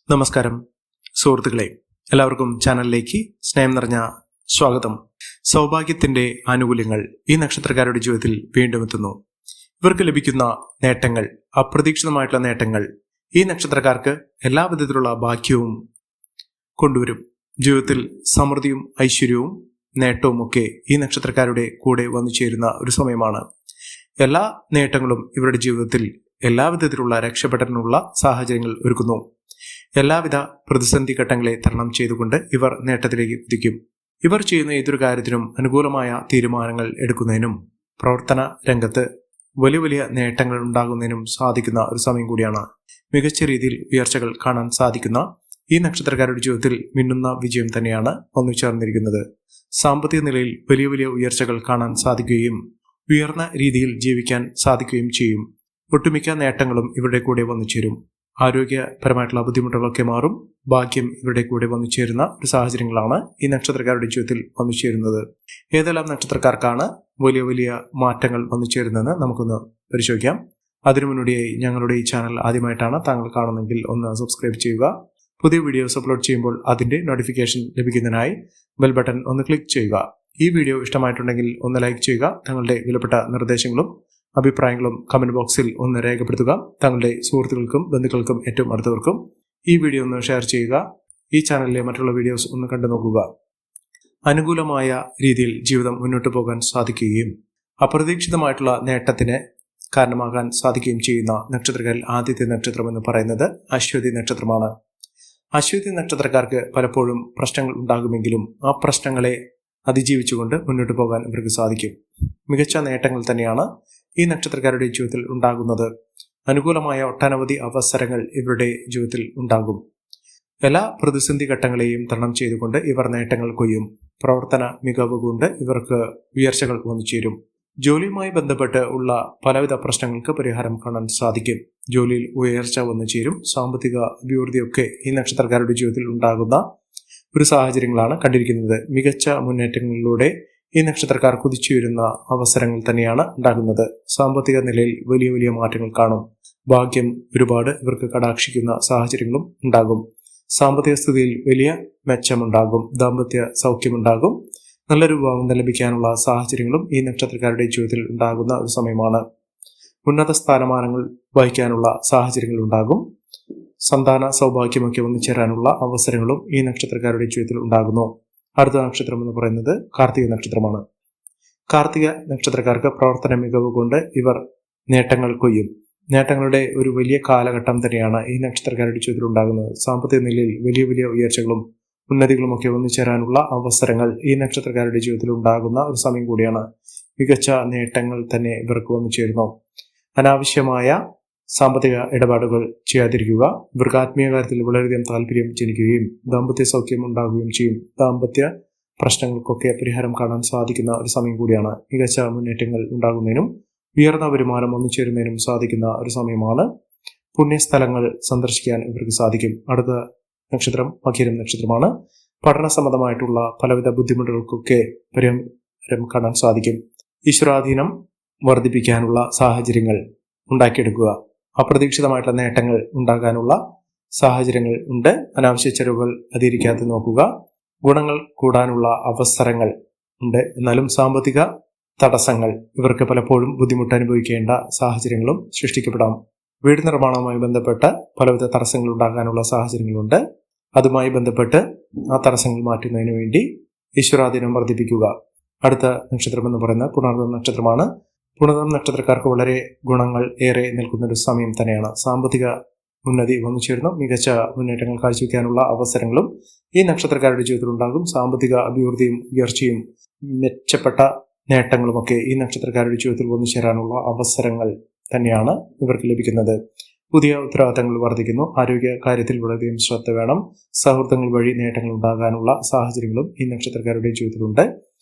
നമസ്കാരം സുഹൃത്തുക്കളെ, എല്ലാവർക്കും ചാനലിലേക്ക് സ്നേഹം നിറഞ്ഞ സ്വാഗതം. സൗഭാഗ്യത്തിന്റെ ആനുകൂല്യങ്ങൾ ഈ നക്ഷത്രക്കാരുടെ ജീവിതത്തിൽ വീണ്ടും എത്തുന്നു. ഇവർക്ക് ലഭിക്കുന്ന നേട്ടങ്ങൾ, അപ്രതീക്ഷിതമായിട്ടുള്ള നേട്ടങ്ങൾ ഈ നക്ഷത്രക്കാർക്ക് എല്ലാ വിധത്തിലുള്ള ഭാഗ്യവും കൊണ്ടുവരും. ജീവിതത്തിൽ സമൃദ്ധിയും ഐശ്വര്യവും നേട്ടവും ഒക്കെ ഈ നക്ഷത്രക്കാരുടെ കൂടെ വന്നു ചേരുന്ന ഒരു സമയമാണ്. എല്ലാ നേട്ടങ്ങളും ഇവരുടെ ജീവിതത്തിൽ എല്ലാ വിധത്തിലുള്ള രക്ഷപ്പെടാനുള്ള സാഹചര്യങ്ങൾ ഒരുക്കുന്നു. എല്ലാവിധ പ്രതിസന്ധി ഘട്ടങ്ങളെ തരണം ചെയ്തുകൊണ്ട് ഇവർ നേട്ടത്തിലേക്ക് കുതിക്കും. ഇവർ ചെയ്യുന്ന ഏതൊരു കാര്യത്തിനും അനുകൂലമായ തീരുമാനങ്ങൾ എടുക്കുന്നതിനും പ്രവർത്തന രംഗത്ത് വലിയ വലിയ നേട്ടങ്ങൾ ഉണ്ടാകുന്നതിനും സാധിക്കുന്ന ഒരു സമയം കൂടിയാണ്. മികച്ച രീതിയിൽ ഉയർച്ചകൾ കാണാൻ സാധിക്കുന്ന ഈ നക്ഷത്രക്കാരുടെ ജീവിതത്തിൽ മിന്നുന്ന വിജയം തന്നെയാണ് വന്നു ചേർന്നിരിക്കുന്നത്. സാമ്പത്തിക നിലയിൽ വലിയ വലിയ ഉയർച്ചകൾ കാണാൻ സാധിക്കുകയും ഉയർന്ന രീതിയിൽ ജീവിക്കാൻ സാധിക്കുകയും ചെയ്യും. ഒട്ടുമിക്ക നേട്ടങ്ങളും ഇവരുടെ കൂടെ വന്നു ചേരും. ആരോഗ്യപരമായിട്ടുള്ള ബുദ്ധിമുട്ടുകളൊക്കെ മാറും. ഭാഗ്യം ഇവരുടെ കൂടെ വന്നു ചേരുന്ന ഒരു സാഹചര്യങ്ങളാണ് ഈ നക്ഷത്രക്കാരുടെ ജീവിതത്തിൽ വന്നു ചേരുന്നത്. ഏതെല്ലാം നക്ഷത്രക്കാർക്കാണ് വലിയ വലിയ മാറ്റങ്ങൾ വന്നു ചേരുന്നതെന്ന് നമുക്കൊന്ന് പരിശോധിക്കാം. അതിനു മുന്നോടിയായി ഞങ്ങളുടെ ഈ ചാനൽ ആദ്യമായിട്ടാണ് താങ്കൾ കാണുന്നതെങ്കിൽ ഒന്ന് സബ്സ്ക്രൈബ് ചെയ്യുക. പുതിയ വീഡിയോസ് അപ്ലോഡ് ചെയ്യുമ്പോൾ അതിന്റെ നോട്ടിഫിക്കേഷൻ ലഭിക്കുന്നതിനായി ബെൽ ബട്ടൺ ഒന്ന് ക്ലിക്ക് ചെയ്യുക. ഈ വീഡിയോ ഇഷ്ടമായിട്ടുണ്ടെങ്കിൽ ഒന്ന് ലൈക്ക് ചെയ്യുക. തങ്ങളുടെ വിലപ്പെട്ട നിർദ്ദേശങ്ങളും അഭിപ്രായങ്ങളും കമന്റ് ബോക്സിൽ ഒന്ന് രേഖപ്പെടുത്തുക. തങ്ങളുടെ സുഹൃത്തുക്കൾക്കും ബന്ധുക്കൾക്കും ഏറ്റവും അടുത്തവർക്കും ഈ വീഡിയോ ഒന്ന് ഷെയർ ചെയ്യുക. ഈ ചാനലിലെ മറ്റുള്ള വീഡിയോസ് ഒന്ന് കണ്ടു നോക്കുക. അനുകൂലമായ രീതിയിൽ ജീവിതം മുന്നോട്ട് പോകാൻ സാധിക്കുകയും അപ്രതീക്ഷിതമായിട്ടുള്ള നേട്ടത്തിന് കാരണമാകാൻ സാധിക്കുകയും ചെയ്യുന്ന നക്ഷത്രക്കാരിൽ ആദ്യത്തെ നക്ഷത്രം എന്ന് പറയുന്നത് അശ്വതി നക്ഷത്രമാണ്. അശ്വതി നക്ഷത്രക്കാർക്ക് പലപ്പോഴും പ്രശ്നങ്ങൾ ഉണ്ടാകുമെങ്കിലും ആ പ്രശ്നങ്ങളെ അതിജീവിച്ചുകൊണ്ട് മുന്നോട്ട് പോകാൻ ഇവർക്ക് സാധിക്കും. മികച്ച നേട്ടങ്ങൾ തന്നെയാണ് ഈ നക്ഷത്രക്കാരുടെ ജീവിതത്തിൽ ഉണ്ടാകുന്നത്. അനുകൂലമായ ഒട്ടനവധി അവസരങ്ങൾ ഇവരുടെ ജീവിതത്തിൽ ഉണ്ടാകും. എല്ലാ പ്രതിസന്ധി ഘട്ടങ്ങളെയും തരണം ചെയ്തുകൊണ്ട് ഇവർ നേട്ടങ്ങൾ കൊയ്യും. പ്രവർത്തന മികവ് കൊണ്ട് ഇവർക്ക് ഉയർച്ചകൾ വന്നു ചേരും. ജോലിയുമായി ബന്ധപ്പെട്ട് ഉള്ള പലവിധ പ്രശ്നങ്ങൾക്ക് പരിഹാരം കാണാൻ സാധിക്കും. ജോലിയിൽ ഉയർച്ച വന്നു ചേരും. സാമ്പത്തിക അഭിവൃദ്ധിയൊക്കെ ഈ നക്ഷത്രക്കാരുടെ ജീവിതത്തിൽ ഉണ്ടാകുന്ന ഒരു സാഹചര്യങ്ങളാണ് കണ്ടിരിക്കുന്നത്. മികച്ച മുന്നേറ്റങ്ങളിലൂടെ ഈ നക്ഷത്രക്കാർ കുതിച്ചുയരുന്ന അവസരങ്ങൾ തന്നെയാണ് ഉണ്ടാകുന്നത്. സാമ്പത്തിക നിലയിൽ വലിയ വലിയ മാറ്റങ്ങൾ കാണും. ഭാഗ്യം ഒരുപാട് ഇവർക്ക് കടാക്ഷിക്കുന്ന സാഹചര്യങ്ങളും ഉണ്ടാകും. സാമ്പത്തിക സ്ഥിതിയിൽ വലിയ മെച്ചമുണ്ടാകും. ദാമ്പത്യ സൗഖ്യമുണ്ടാകും. നല്ലൊരു വിവാഹം ലഭിക്കാനുള്ള സാഹചര്യങ്ങളും ഈ നക്ഷത്രക്കാരുടെ ജീവിതത്തിൽ ഉണ്ടാകുന്ന ഒരു സമയമാണ്. ഉന്നത സ്ഥാനമാനങ്ങൾ വഹിക്കാനുള്ള സാഹചര്യങ്ങൾ ഉണ്ടാകും. സന്താന സൗഭാഗ്യമൊക്കെ വന്നു ചേരാനുള്ള അവസരങ്ങളും ഈ നക്ഷത്രക്കാരുടെ ജീവിതത്തിൽ ഉണ്ടാകുന്നു. അടുത്ത നക്ഷത്രം എന്ന് പറയുന്നത് കാർത്തിക നക്ഷത്രമാണ്. കാർത്തിക നക്ഷത്രക്കാർക്ക് പ്രവർത്തന മികവ് കൊണ്ട് ഇവർ നേട്ടങ്ങൾ കൊയ്യും. നേട്ടങ്ങളുടെ ഒരു വലിയ കാലഘട്ടം തന്നെയാണ് ഈ നക്ഷത്രക്കാരുടെ ജീവിതത്തിൽ ഉണ്ടാകുന്നത്. സാമ്പത്തിക നിലയിൽ വലിയ വലിയ ഉയർച്ചകളും ഉന്നതികളും ഒക്കെ വന്നു ചേരാനുള്ള അവസരങ്ങൾ ഈ നക്ഷത്രക്കാരുടെ ജീവിതത്തിൽ ഉണ്ടാകുന്ന ഒരു സമയം കൂടിയാണ്. മികച്ച നേട്ടങ്ങൾ തന്നെ ഇവർക്ക് വന്നു ചേരുന്നു. അനാവശ്യമായ സാമ്പത്തിക ഇടപാടുകൾ ചെയ്യാതിരിക്കുക. ഇവർക്ക് ആത്മീയ കാര്യത്തിൽ വളരെയധികം താല്പര്യം ജനിക്കുകയും ദാമ്പത്യ സൗഖ്യം ഉണ്ടാകുകയും ചെയ്യും. ദാമ്പത്യ പ്രശ്നങ്ങൾക്കൊക്കെ പരിഹാരം കാണാൻ സാധിക്കുന്ന ഒരു സമയം കൂടിയാണ്. മികച്ച മുന്നേറ്റങ്ങൾ ഉണ്ടാകുന്നതിനും ഉയർന്ന വരുമാനം വന്നു ചേരുന്നതിനും സാധിക്കുന്ന ഒരു സമയമാണ്. പുണ്യസ്ഥലങ്ങൾ സന്ദർശിക്കാൻ ഇവർക്ക് സാധിക്കും. അടുത്ത നക്ഷത്രം മകരം നക്ഷത്രമാണ്. പഠന സംബന്ധമായിട്ടുള്ള പലവിധ ബുദ്ധിമുട്ടുകൾക്കൊക്കെ പരിഹാരം കാണാൻ സാധിക്കും. ഈശ്വരാധീനം വർദ്ധിപ്പിക്കാനുള്ള സാഹചര്യങ്ങൾ ഉണ്ടാക്കിയെടുക്കുക. അപ്രതീക്ഷിതമായിട്ടുള്ള നേട്ടങ്ങൾ ഉണ്ടാകാനുള്ള സാഹചര്യങ്ങൾ ഉണ്ട്. അനാവശ്യ ചെലവുകൾ അതിരിക്കാതെ നോക്കുക. ഗുണങ്ങൾ കൂടാനുള്ള അവസരങ്ങൾ ഉണ്ട്. എന്നാലും സാമ്പത്തിക തടസ്സങ്ങൾ ഇവർക്ക് പലപ്പോഴും ബുദ്ധിമുട്ട് അനുഭവിക്കേണ്ട സാഹചര്യങ്ങളും സൃഷ്ടിക്കപ്പെടാം. വീട് നിർമ്മാണവുമായി ബന്ധപ്പെട്ട് പലവിധ തടസ്സങ്ങൾ ഉണ്ടാകാനുള്ള സാഹചര്യങ്ങളുണ്ട്. അതുമായി ബന്ധപ്പെട്ട് ആ തടസ്സങ്ങൾ മാറ്റുന്നതിന് വേണ്ടി ഈശ്വരാധീനം വർദ്ധിപ്പിക്കുക. അടുത്ത നക്ഷത്രം എന്ന് പറയുന്നത് പുണർദം നക്ഷത്രമാണ്. പുണർദം നക്ഷത്രക്കാർക്ക് വളരെ ഗുണങ്ങൾ ഏറെ നിൽക്കുന്ന ഒരു സമയം തന്നെയാണ്. സാമ്പത്തിക ഉന്നതി വന്നു ചേർന്ന് മികച്ച മുന്നേറ്റങ്ങൾ കാഴ്ചവെക്കാനുള്ള അവസരങ്ങളും ഈ നക്ഷത്രക്കാരുടെ ജീവിതത്തിൽ ഉണ്ടാകും. സാമ്പത്തിക അഭിവൃദ്ധിയും ഉയർച്ചയും മെച്ചപ്പെട്ട നേട്ടങ്ങളുമൊക്കെ ഈ നക്ഷത്രക്കാരുടെ ജീവിതത്തിൽ വന്നു ചേരാനുള്ള അവസരങ്ങൾ തന്നെയാണ് ഇവർക്ക് ലഭിക്കുന്നത്. പുതിയ ഉത്തരവാദിത്തങ്ങൾ വർദ്ധിക്കുന്നു. ആരോഗ്യ കാര്യത്തിൽ വളരെയധികം ശ്രദ്ധ വേണം. സൗഹൃദങ്ങൾ വഴി നേട്ടങ്ങൾ ഉണ്ടാകാനുള്ള സാഹചര്യങ്ങളും ഈ നക്ഷത്രക്കാരുടെ ജീവിതത്തിലുണ്ട്.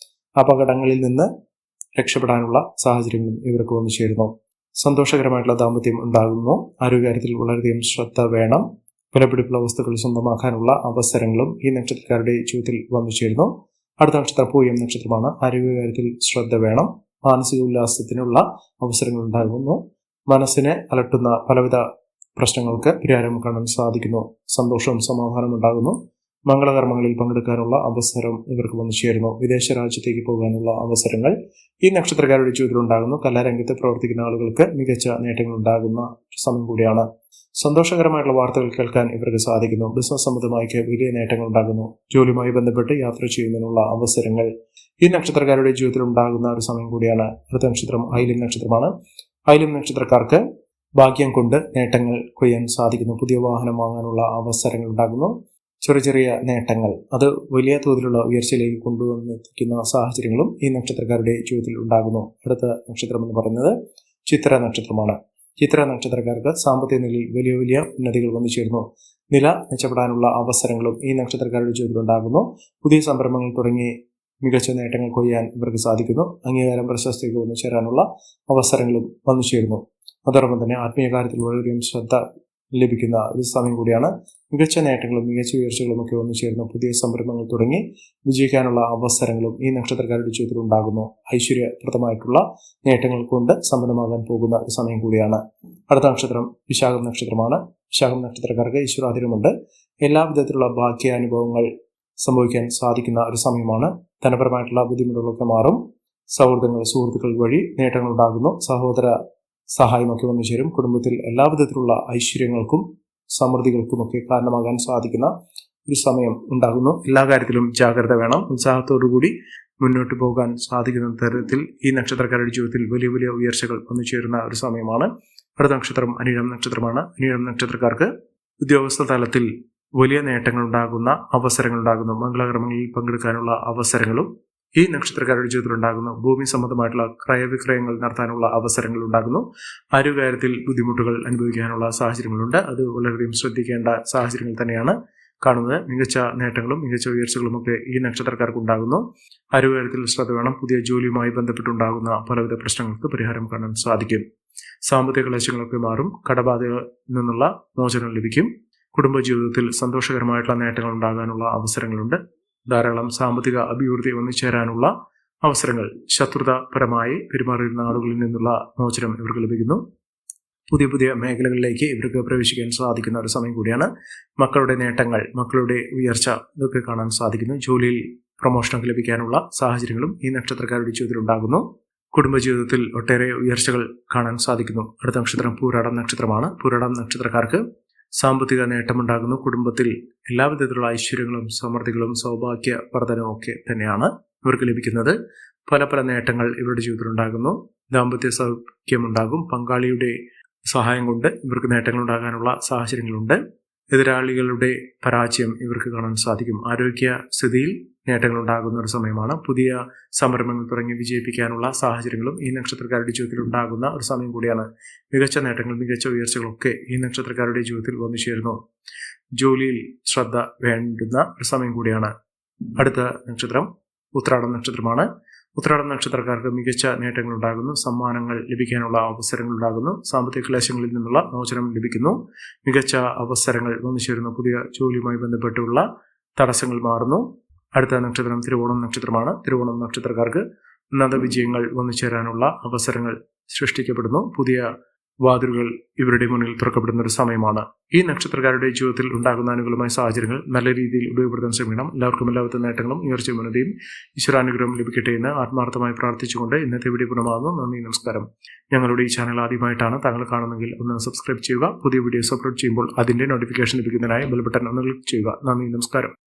അപകടങ്ങളിൽ നിന്ന് രക്ഷപ്പെടാനുള്ള സാഹചര്യങ്ങളും ഇവർക്ക് വന്നു ചേരുന്നു. സന്തോഷകരമായിട്ടുള്ള ദാമ്പത്യം ഉണ്ടാകുന്നു. ആരോഗ്യകാര്യത്തിൽ വളരെയധികം ശ്രദ്ധ വേണം. വിലപിടിപ്പുള്ള വസ്തുക്കൾ സ്വന്തമാക്കാനുള്ള അവസരങ്ങളും ഈ നക്ഷത്രക്കാരുടെ ജീവിതത്തിൽ വന്നു ചേരുന്നു. അടുത്ത നക്ഷത്രം പൂയം നക്ഷത്രമാണ്. ആരോഗ്യകാര്യത്തിൽ ശ്രദ്ധ വേണം. മാനസിക ഉല്ലാസത്തിനുള്ള അവസരങ്ങൾ ഉണ്ടാകുന്നു. മനസ്സിനെ അലട്ടുന്ന പലവിധ പ്രശ്നങ്ങൾക്ക് പരിഹാരം കാണാൻ സാധിക്കുന്നു. സന്തോഷവും സമാധാനവും ഉണ്ടാകുന്നു. മംഗളകർമ്മങ്ങളിൽ പങ്കെടുക്കാനുള്ള അവസരം ഇവർക്ക് വന്നു ചേരുന്നു. വിദേശ രാജ്യത്തേക്ക് പോകാനുള്ള അവസരങ്ങൾ ഈ നക്ഷത്രക്കാരുടെ ജീവിതത്തിൽ ഉണ്ടാകുന്നു. കലാരംഗത്ത് പ്രവർത്തിക്കുന്ന ആളുകൾക്ക് മികച്ച നേട്ടങ്ങൾ ഉണ്ടാകുന്ന സമയം കൂടിയാണ്. സന്തോഷകരമായിട്ടുള്ള വാർത്തകൾ കേൾക്കാൻ ഇവർക്ക് സാധിക്കുന്നു. ബിസിനസ് സംബന്ധമായി വലിയ നേട്ടങ്ങൾ ഉണ്ടാകുന്നു. ജോലിയുമായി ബന്ധപ്പെട്ട് യാത്ര ചെയ്യുന്നതിനുള്ള അവസരങ്ങൾ ഈ നക്ഷത്രക്കാരുടെ ജീവിതത്തിൽ ഉണ്ടാകുന്ന ഒരു സമയം കൂടിയാണ്. അടുത്ത നക്ഷത്രം ആയില്യം നക്ഷത്രമാണ്. ആയില്യം നക്ഷത്രക്കാർക്ക് ഭാഗ്യം കൊണ്ട് നേട്ടങ്ങൾ കൊയ്യാൻ സാധിക്കുന്നു. പുതിയ വാഹനം വാങ്ങാനുള്ള അവസരങ്ങൾ ഉണ്ടാകുന്നു. ചെറിയ ചെറിയ നേട്ടങ്ങൾ അത് വലിയ തോതിലുള്ള ഉയർച്ചയിലേക്ക് കൊണ്ടുവന്നെത്തിക്കുന്ന സാഹചര്യങ്ങളും ഈ നക്ഷത്രക്കാരുടെ ജീവിതത്തിൽ ഉണ്ടാകുന്നു. അടുത്ത നക്ഷത്രം എന്ന് പറയുന്നത് ചിത്ര നക്ഷത്രമാണ്. ചിത്ര നക്ഷത്രക്കാർക്ക് സാമ്പത്തിക നിലയിൽ വലിയ വലിയ ഉന്നതികൾ വന്നു ചേരുന്നു. നില മെച്ചപ്പെടാനുള്ള അവസരങ്ങളും ഈ നക്ഷത്രക്കാരുടെ ജീവിതത്തിൽ ഉണ്ടാകുന്നു. പുതിയ സംരംഭങ്ങൾ തുടങ്ങി മികച്ച നേട്ടങ്ങൾ കൊയ്യാൻ ഇവർക്ക് സാധിക്കുന്നു. അംഗീകാരം പ്രശസ്തിക്ക് വന്നു ചേരാനുള്ള അവസരങ്ങളും വന്നു ചേരുന്നു. അതോടൊപ്പം തന്നെ ആത്മീയ കാര്യത്തിൽ വളരെയധികം ശ്രദ്ധ ലഭിക്കുന്ന ഒരു സമയം കൂടിയാണ്. മികച്ച നേട്ടങ്ങളും മികച്ച ഉയർച്ചകളും ഒക്കെ വന്നു ചേരുന്ന പുതിയ സംരംഭങ്ങൾ തുടങ്ങി വിജയിക്കാനുള്ള അവസരങ്ങളും ഈ നക്ഷത്രക്കാരുടെ ജീവിതത്തിൽ ഉണ്ടാകുന്നു. ഐശ്വര്യപ്രദമായിട്ടുള്ള നേട്ടങ്ങൾ കൊണ്ട് സമ്പന്നമാകാൻ പോകുന്ന ഒരു സമയം കൂടിയാണ്. അടുത്ത നക്ഷത്രം വിശാഖം നക്ഷത്രമാണ്. വിശാഖം നക്ഷത്രക്കാർക്ക് ഈശ്വരാധീനമുണ്ട്. എല്ലാ വിധത്തിലുള്ള ഭാഗ്യാനുഭവങ്ങൾ സംഭവിക്കാൻ സാധിക്കുന്ന ഒരു സമയമാണ്. ധനപരമായിട്ടുള്ള ബുദ്ധിമുട്ടുകളൊക്കെ മാറും. സുഹൃത്തുക്കൾ വഴി നേട്ടങ്ങൾ ഉണ്ടാകുന്നു. സഹോദര സഹായമൊക്കെ വന്നു ചേരും. കുടുംബത്തിൽ എല്ലാവിധത്തിലുള്ള ഐശ്വര്യങ്ങൾക്കും സമൃദ്ധികൾക്കുമൊക്കെ കാരണമാകാൻ സാധിക്കുന്ന ഒരു സമയം ഉണ്ടാകുന്നു. എല്ലാ കാര്യത്തിലും ജാഗ്രത വേണം. ഉത്സാഹത്തോടുകൂടി മുന്നോട്ട് പോകാൻ സാധിക്കുന്ന തരത്തിൽ ഈ നക്ഷത്രക്കാരുടെ ജീവിതത്തിൽ വലിയ വലിയ ഉയർച്ചകൾ വന്നു ചേരുന്ന ഒരു സമയമാണ്. അടുത്ത നക്ഷത്രം അനിഴം നക്ഷത്രമാണ്. അനിഴം നക്ഷത്രക്കാർക്ക് ഉദ്യോഗസ്ഥ തലത്തിൽ വലിയ നേട്ടങ്ങൾ ഉണ്ടാകുന്ന അവസരങ്ങൾ ഉണ്ടാകുന്നു. മംഗളകർമ്മങ്ങളിൽ പങ്കെടുക്കാനുള്ള അവസരങ്ങളും ഈ നക്ഷത്രക്കാരുടെ ജീവിതത്തിൽ ഉണ്ടാകുന്നു. ഭൂമി സംബന്ധമായിട്ടുള്ള ക്രയവിക്രയങ്ങൾ നടത്താനുള്ള അവസരങ്ങൾ ഉണ്ടാകുന്നു. ആരോഗ്യകാര്യത്തിൽ ബുദ്ധിമുട്ടുകൾ അനുഭവിക്കാനുള്ള സാഹചര്യങ്ങളുണ്ട്. അത് വളരെയധികം ശ്രദ്ധിക്കേണ്ട സാഹചര്യങ്ങൾ തന്നെയാണ് കാണുന്നത്. മികച്ച നേട്ടങ്ങളും മികച്ച ഉയർച്ചകളും ഒക്കെ ഈ നക്ഷത്രക്കാർക്ക് ഉണ്ടാകുന്നു. ആരോഗ്യകാര്യത്തിൽ ശ്രദ്ധ വേണം. പുതിയ ജോലിയുമായി ബന്ധപ്പെട്ടുണ്ടാകുന്ന പലവിധ പ്രശ്നങ്ങൾക്ക് പരിഹാരം കാണാൻ സാധിക്കും. സാമ്പത്തിക ക്ലേശങ്ങളൊക്കെ മാറും. കടബാധയിൽ നിന്നുള്ള മോചനം ലഭിക്കും. കുടുംബജീവിതത്തിൽ സന്തോഷകരമായിട്ടുള്ള നേട്ടങ്ങൾ ഉണ്ടാകാനുള്ള അവസരങ്ങളുണ്ട്. ധാരാളം സാമ്പത്തിക അഭിവൃദ്ധി ഒന്നിച്ചേരാനുള്ള അവസരങ്ങൾ. ശത്രുതാപരമായി പെരുമാറിയിരുന്ന ആളുകളിൽ നിന്നുള്ള മോചനം ഇവർക്ക് ലഭിക്കുന്നു. പുതിയ പുതിയ മേഖലകളിലേക്ക് ഇവർക്ക് പ്രവേശിക്കാൻ സാധിക്കുന്ന ഒരു സമയം കൂടിയാണ്. മക്കളുടെ നേട്ടങ്ങൾ, മക്കളുടെ ഉയർച്ച ഇതൊക്കെ കാണാൻ സാധിക്കുന്നു. ജോലിയിൽ പ്രൊമോഷനൊക്കെ ലഭിക്കാനുള്ള സാഹചര്യങ്ങളും ഈ നക്ഷത്രക്കാരുടെ ജീവിതത്തിൽ ഉണ്ടാകുന്നു. കുടുംബജീവിതത്തിൽ ഒട്ടേറെ ഉയർച്ചകൾ കാണാൻ സാധിക്കുന്നു. അടുത്ത നക്ഷത്രം പൂരാടം നക്ഷത്രമാണ്. പൂരാടം നക്ഷത്രക്കാർക്ക് സാമ്പത്തിക നേട്ടമുണ്ടാകുന്നു. കുടുംബത്തിൽ എല്ലാവിധത്തിലുള്ള ഐശ്വര്യങ്ങളും സമൃദ്ധികളും സൗഭാഗ്യ വർധനവും ഒക്കെ തന്നെയാണ് ഇവർക്ക് ലഭിക്കുന്നത്. പല പല നേട്ടങ്ങൾ ഇവരുടെ ജീവിതത്തിൽ ഉണ്ടാകുന്നു. ദാമ്പത്യ സൗഖ്യമുണ്ടാകും. പങ്കാളിയുടെ സഹായം കൊണ്ട് ഇവർക്ക് നേട്ടങ്ങൾ ഉണ്ടാകാനുള്ള സാഹചര്യങ്ങളുണ്ട്. എതിരാളികളുടെ പരാജയം ഇവർക്ക് കാണാൻ സാധിക്കും. ആരോഗ്യസ്ഥിതിയിൽ നേട്ടങ്ങൾ ഉണ്ടാകുന്ന ഒരു സമയമാണ്. പുതിയ സംരംഭങ്ങൾ തുടങ്ങി വിജയിപ്പിക്കാനുള്ള സാഹചര്യങ്ങളും ഈ നക്ഷത്രക്കാരുടെ ജീവിതത്തിൽ ഉണ്ടാകുന്ന ഒരു സമയം കൂടിയാണ്. മികച്ച നേട്ടങ്ങൾ മികച്ച ഉയർച്ചകളൊക്കെ ഈ നക്ഷത്രക്കാരുടെ ജീവിതത്തിൽ വന്നു ചേരുന്നു. ജോലിയിൽ ശ്രദ്ധ വേണ്ടുന്ന ഒരു സമയം കൂടിയാണ്. അടുത്ത നക്ഷത്രം ഉത്രാടം നക്ഷത്രമാണ്. ഉത്രാടം നക്ഷത്രക്കാർക്ക് മികച്ച നേട്ടങ്ങൾ ഉണ്ടാകുന്നു. സമ്മാനങ്ങൾ ലഭിക്കാനുള്ള അവസരങ്ങൾ ഉണ്ടാകുന്നു. സാമ്പത്തിക ക്ലേശങ്ങളിൽ നിന്നുള്ള മോചനം ലഭിക്കുന്നു. മികച്ച അവസരങ്ങൾ വന്നു ചേരുന്നു. പുതിയ ജോലിയുമായി ബന്ധപ്പെട്ടുള്ള തടസ്സങ്ങൾ മാറുന്നു. അടുത്ത നക്ഷത്രം തിരുവോണം നക്ഷത്രമാണ്. തിരുവോണം നക്ഷത്രക്കാർക്ക് ഉന്നത വിജയങ്ങൾ വന്നു ചേരാനുള്ള അവസരങ്ങൾ സൃഷ്ടിക്കപ്പെടുന്നു. പുതിയ വാതിലുകൾ ഇവരുടെ മുന്നിൽ തുറക്കപ്പെടുന്ന ഒരു സമയമാണ്. ഈ നക്ഷത്രക്കാരുടെ ജീവിതത്തിൽ ഉണ്ടാകുന്ന അനുകൂലമായ സാഹചര്യങ്ങൾ നല്ല രീതിയിൽ ഉപയോഗപ്പെടുത്താൻ ശ്രമിക്കണം. എല്ലാവർക്കും എല്ലാവിധ നേട്ടങ്ങളും ഉയർച്ചയും ഉന്നതിയും ഈശ്വരാനുഗ്രഹം ലഭിക്കട്ടെ എന്ന് ആത്മാർത്ഥമായി പ്രാർത്ഥിച്ചുകൊണ്ട് ഇന്നത്തെ വീഡിയോ ഗുണമാകുന്നു. നന്ദി, നമസ്കാരം. ഞങ്ങളുടെ ഈ ചാനൽ ആദ്യമായിട്ടാണ് താങ്കൾ കാണുന്നതെങ്കിൽ ഒന്ന് സബ്സ്ക്രൈബ് ചെയ്യുക. പുതിയ വീഡിയോസ് അപ്ലോഡ് ചെയ്യുമ്പോൾ അതിന്റെ നോട്ടിഫിക്കേഷൻ ലഭിക്കുന്നതിനായി ബെൽ ബട്ടൺ ഒന്ന് ക്ലിക്ക് ചെയ്യുക. നന്ദി, നമസ്കാരം.